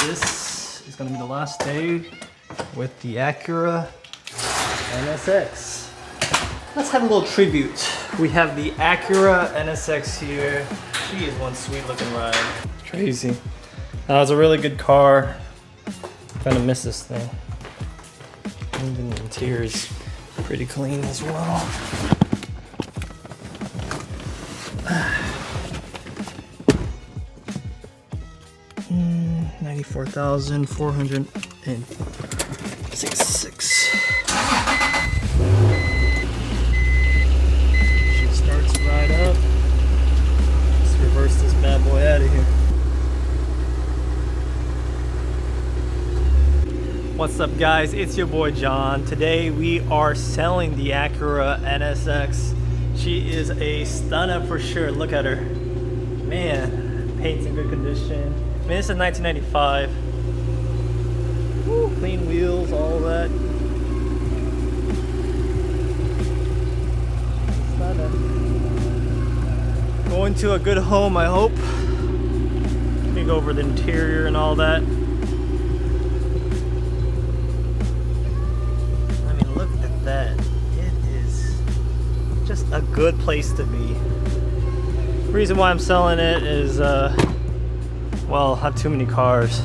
this is gonna be the last day with the Acura NSX. Let's have a little tribute. We have the Acura NSX here. She is one sweet looking ride. Crazy. That was a really good car. Kinda miss this thing. Even the interior is pretty clean as well. 94,466. She starts right up. Let's reverse this bad boy out of here. What's up, guys? It's your boy John. Today we are selling the Acura NSX. She is a stunner for sure. Look at her. Man, paint's in good condition. I mean, this is 1995. Woo, clean wheels, all that. Stunner. Going to a good home, I hope. Let me go over the interior and all that. That it is just a good place to be. The reason why I'm selling it is well, I have too many cars,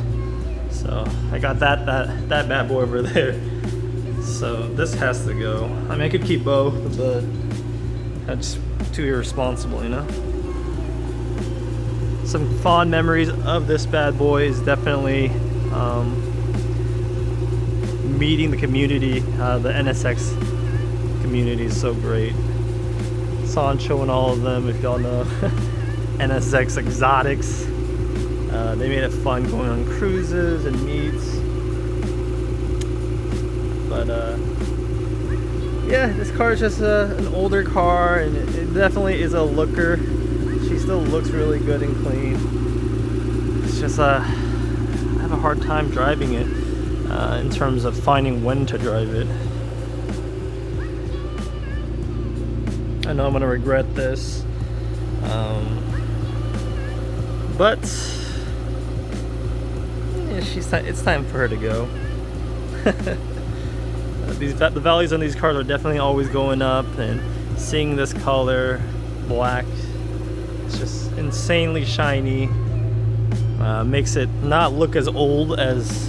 so I got that bad boy over there, so this has to go. I mean, I could keep both, but that's too irresponsible, you know. Some fond memories of this bad boy is definitely meeting the community. The NSX community is so great. Sancho and all of them, if y'all know. NSX Exotics. They made it fun going on cruises and meets. But yeah, this car is just an older car, and it definitely is a looker. She still looks really good and clean. It's just I have a hard time driving it. In terms of finding when to drive it. I know I'm gonna regret this, but yeah, it's time for her to go. The values on these cars are definitely always going up, and seeing this color, black, it's just insanely shiny. Makes it not look as old as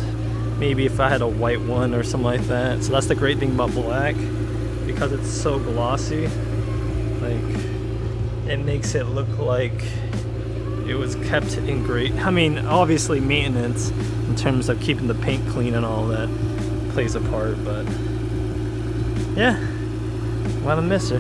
maybe if I had a white one or something like that. So that's the great thing about black, because it's so glossy. Like, it makes it look like it was kept in great. I mean, obviously maintenance in terms of keeping the paint clean and all that plays a part, but yeah, I'm gonna miss her.